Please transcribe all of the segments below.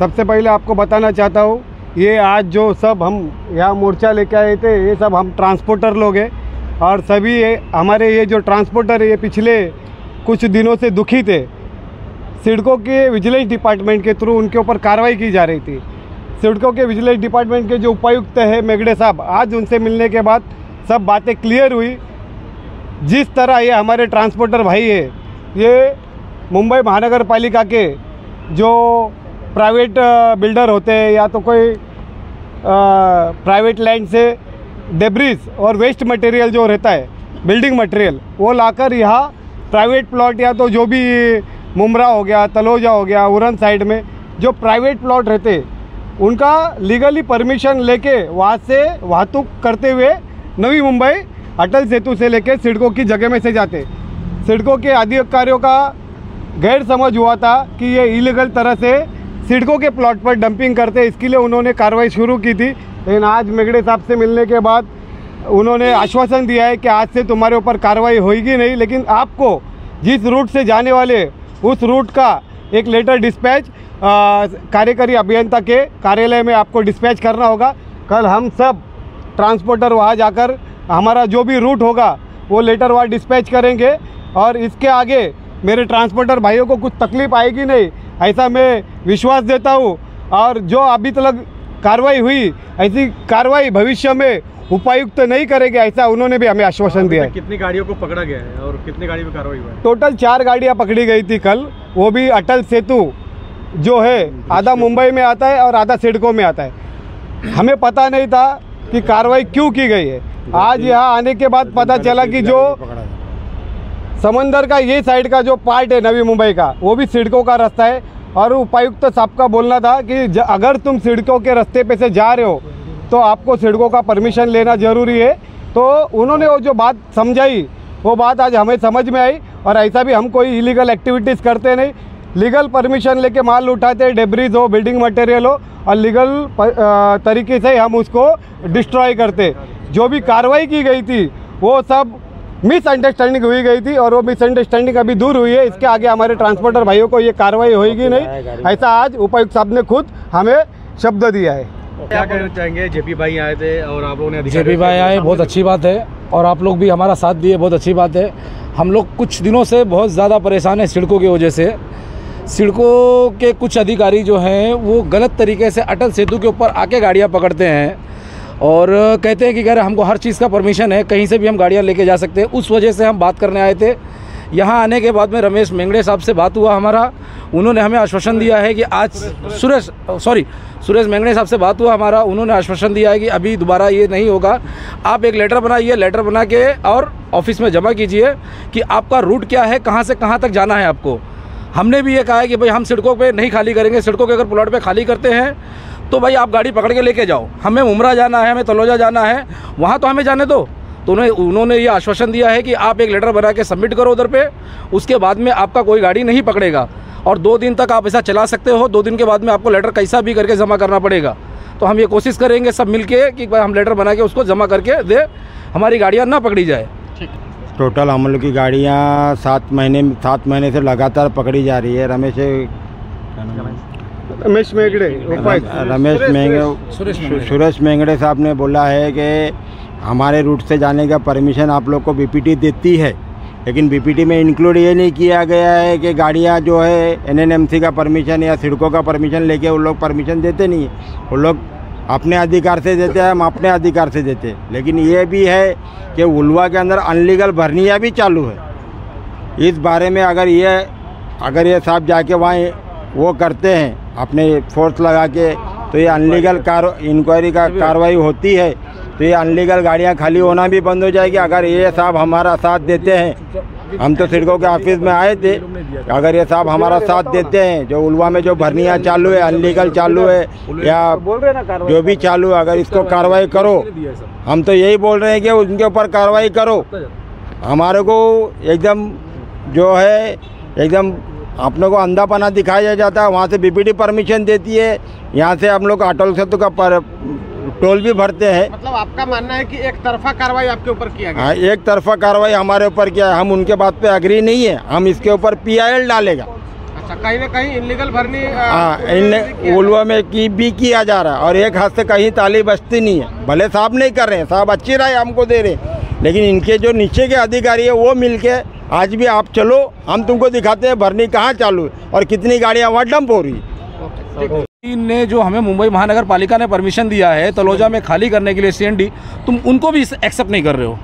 सबसे पहले आपको बताना चाहता हूँ, ये आज जो सब हम यहाँ मोर्चा लेके आए थे, ये सब हम ट्रांसपोर्टर लोग हैं और सभी हमारे ये जो ट्रांसपोर्टर है ये पिछले कुछ दिनों से दुखी थे। सिडको के विजिलेंस डिपार्टमेंट के थ्रू उनके ऊपर कार्रवाई की जा रही थी। सिडको के विजिलेंस डिपार्टमेंट के जो उपायुक्त है मेगड़े साहब, आज उनसे मिलने के बाद सब बातें क्लियर हुई। जिस तरह ये हमारे ट्रांसपोर्टर भाई है, ये मुंबई महानगर पालिका के जो प्राइवेट बिल्डर होते हैं या तो कोई प्राइवेट लैंड से डेब्रिस और वेस्ट मटेरियल जो रहता है, बिल्डिंग मटेरियल, वो लाकर यहाँ प्राइवेट प्लॉट या तो जो भी मुमरा हो गया, तलोजा हो गया, उरन साइड में जो प्राइवेट प्लॉट रहते उनका लीगली परमिशन लेके वहाँ से वाहतूक करते हुए नवी मुंबई अटल सेतु से लेके सिडको की जगह में से जाते। सिडको के अधिकारियों का गैर समझ हुआ था कि ये इलीगल तरह से सिडको के प्लॉट पर डंपिंग करते, इसके लिए उन्होंने कार्रवाई शुरू की थी। लेकिन आज मेगड़े साहब से मिलने के बाद उन्होंने आश्वासन दिया है कि आज से तुम्हारे ऊपर कार्रवाई होगी नहीं, लेकिन आपको जिस रूट से जाने वाले उस रूट का एक लेटर डिस्पैच कार्यकारी अभियंता के कार्यालय में आपको डिस्पैच करना होगा। कल हम सब ट्रांसपोर्टर वहाँ जाकर हमारा जो भी रूट होगा वो लेटर वहाँ डिस्पैच करेंगे और इसके आगे मेरे ट्रांसपोर्टर भाइयों को कुछ तकलीफ आएगी नहीं, ऐसा मैं विश्वास देता हूँ। और जो अभी तक कार्रवाई हुई, ऐसी कार्रवाई भविष्य में उपायुक्त नहीं करेंगे, ऐसा उन्होंने भी हमें आश्वासन दिया है। कितनी गाड़ियों को पकड़ा गया है और कितनी गाड़ी पे कार्रवाई हुई है? टोटल 4 गाड़ियाँ पकड़ी गई थी कल, वो भी अटल सेतु जो है आधा मुंबई में आता है और आधा सिडको में आता है। हमें पता नहीं था कि कार्रवाई क्यों की गई है। आज यहाँ आने के बाद पता चला कि जो समंदर का ये साइड का जो पार्ट है नवी मुंबई का, वो भी सिडको का रास्ता है और उपायुक्त साहब का बोलना था कि अगर तुम सिडको के रास्ते पे से जा रहे हो तो आपको सिडको का परमिशन लेना ज़रूरी है। तो उन्होंने वो जो बात समझाई, वो बात आज हमें समझ में आई। और ऐसा भी हम कोई इलीगल एक्टिविटीज़ करते नहीं, लीगल परमिशन लेके माल उठाते, डेब्रिज हो, बिल्डिंग मटेरियल हो, और लीगल तरीके से हम उसको डिस्ट्रॉय करते। जो भी कार्रवाई की गई थी वो सब मिसअंडरस्टैंडिंग हुई गई थी और वो मिसअंडरस्टैंडिंग अभी दूर हुई है। इसके आगे हमारे ट्रांसपोर्टर भाइयों को ये कार्रवाई होगी नहीं, ऐसा आज उपायुक्त साहब ने खुद हमें शब्द दिया है। क्या कहना चाहेंगे? जेपी भाई आए थे और आप लोगों ने जेपी भाई आए, बहुत अच्छी बात है, और आप लोग भी हमारा साथ दिए, बहुत अच्छी बात है। हम लोग कुछ दिनों से बहुत ज़्यादा परेशान हैं सिडको की वजह से। सिडको के कुछ अधिकारी जो हैं वो गलत तरीके से अटल सेतु के ऊपर आके गाड़ियाँ पकड़ते हैं और कहते हैं कि अगर हमको हर चीज़ का परमिशन है, कहीं से भी हम गाड़ियाँ लेके जा सकते हैं। उस वजह से हम बात करने आए थे। यहाँ आने के बाद में रमेश मेंगड़े साहब से बात हुआ हमारा, उन्होंने हमें आश्वासन दिया है कि आज सुरेश मेंगड़े साहब से बात हुआ हमारा, उन्होंने आश्वासन दिया है कि अभी दोबारा ये नहीं होगा। आप एक लेटर बनाइए, लेटर बना के और ऑफिस में जमा कीजिए कि आपका रूट क्या है, कहाँ से कहाँ तक जाना है आपको। हमने भी ये कहा है कि भाई हम सिडको पे नहीं खाली करेंगे, सिडको के अगर प्लॉट पे खाली करते हैं तो भाई आप गाड़ी पकड़ के लेके जाओ। हमें मुमरा जाना है, हमें तलोजा जाना है, वहाँ तो हमें जाने दो। तो उन्होंने ये आश्वासन दिया है कि आप एक लेटर बना के सबमिट करो उधर पे, उसके बाद में आपका कोई गाड़ी नहीं पकड़ेगा और 2 दिन तक आप ऐसा चला सकते हो। 2 दिन के बाद में आपको लेटर कैसा भी करके जमा करना पड़ेगा। तो हम ये कोशिश करेंगे सब मिलके कि हम लेटर बना के उसको जमा करके दे, हमारी गाड़ियाँ ना पकड़ी जाए। टोटल हम लोग की गाड़ियाँ 7 महीने से लगातार पकड़ी जा रही है। सुरेश मेंगड़े साहब ने बोला है कि हमारे रूट से जाने का परमिशन आप लोग को बीपीटी देती है, लेकिन बीपीटी में इंक्लूड ये नहीं किया गया है कि गाड़ियाँ जो है एनएनएमसी का परमिशन या सिडको का परमिशन लेके वो लोग परमिशन देते नहीं है। वो लोग अपने अधिकार से देते हैं, हम अपने अधिकार से देते हैं। लेकिन ये भी है कि उल्वा के अंदर अनलीगल भरनियाँ भी चालू है। इस बारे में अगर ये साहब जाके वहाँ वो करते हैं अपने फोर्स लगा के, तो ये अनलीगल इंक्वायरी का कार्रवाई होती है, तो ये अनलीगल गाड़ियाँ खाली होना भी बंद हो जाएगी। अगर ये साहब हमारा साथ देते हैं, हम तो सिडको के ऑफिस में आए थे, अगर ये साहब हमारा साथ देते हैं, जो उल्वा में जो भरनियाँ चालू है, अनलीगल चालू है या जो भी चालू है, अगर इसको कार्रवाई करो। हम तो यही बोल रहे हैं कि उनके ऊपर कार्रवाई करो। हमारे को एकदम जो है एकदम अपने को अंधापना दिखाया जाता है। वहाँ से बीपीटी परमिशन देती है, यहाँ से हम लोग अटल सेतु का टोल भी भरते हैं। मतलब आपका मानना है कि एक तरफा कार्रवाई आपके ऊपर किया गया? हाँ, एक तरफा कार्रवाई हमारे ऊपर किया है। हम उनके बात पे अग्री नहीं है, हम इसके ऊपर PIL डालेगा। अच्छा, कहीं ना कहीं इनलीगल भरनी उलवा में भी किया जा रहा है और एक हाथ से कहीं ताली बजती नहीं है। भले साहब नहीं कर रहे हैं, साहब अच्छी राय हमको दे रहे हैं, लेकिन इनके जो नीचे के अधिकारी है वो मिलके आज भी आप चलो, हम तुमको दिखाते हैं भरनी कहाँ चालू है और कितनी गाड़ियाँ वहाँ डंप हो रही है। ने जो हमें मुंबई महानगर पालिका ने परमिशन दिया है तलोजा में खाली करने के लिए CND, तुम उनको भी एक्सेप्ट नहीं कर रहे हो।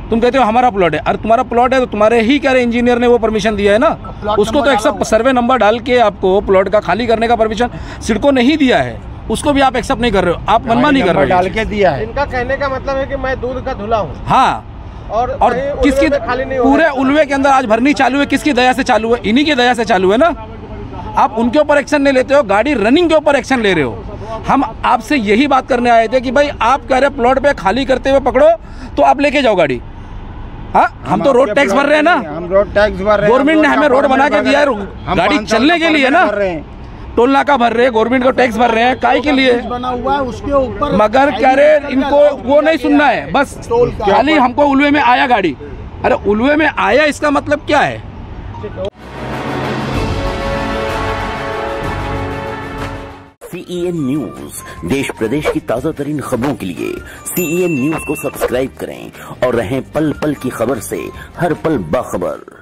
तुम कहते हो हमारा प्लॉट है, अरे तुम्हारा प्लॉट है तो तुम्हारे ही क्या इंजीनियर ने वो परमिशन दिया है ना, उसको तो एक्सेप्ट सर्वे नंबर डाल के आपको प्लॉट का खाली करने का परमिशन सिडको ने ही दिया है, उसको भी आप एक्सेप्ट नहीं कर रहे हो, आप मनमानी कर रहे हो। डाल के दिया है। इनका कहने का मतलब है कि मैं दूध का धुला हूँ। हाँ, और किसकी खाली नहीं पूरे उल्वे के अंदर आज भरनी चालू है, किसकी दया से चालू है? इन्हीं की दया से चालू है ना। आप उनके ऊपर एक्शन नहीं लेते हो, गाड़ी रनिंग के ऊपर एक्शन ले रहे हो। हम आपसे यही बात करने आए थे कि भाई आप कह रहे प्लॉट पे खाली करते हुए पकड़ो तो आप लेके जाओ गाड़ी। हाँ, हम तो रोड टैक्स भर रहे हैं ना, हम रोड टैक्स भर रहे हैं। गवर्नमेंट ने हमें रोड बना के दिया है गाड़ी चलने के लिए ना, टोल नाका भर रहे हैं, गवर्नमेंट को टैक्स भर रहे हैं, काय के लिए बना हुआ है उसके ऊपर, मगर कह रहे इनको वो नहीं सुनना है, बस खाली हमको उल्वे में आया गाड़ी। अरे उल्वे में आया इसका मतलब क्या है? CEN न्यूज देश प्रदेश की ताजा तरीन खबरों के लिए CEN न्यूज को सब्सक्राइब करें और रहें पल पल की खबर से हर पल बाखबर।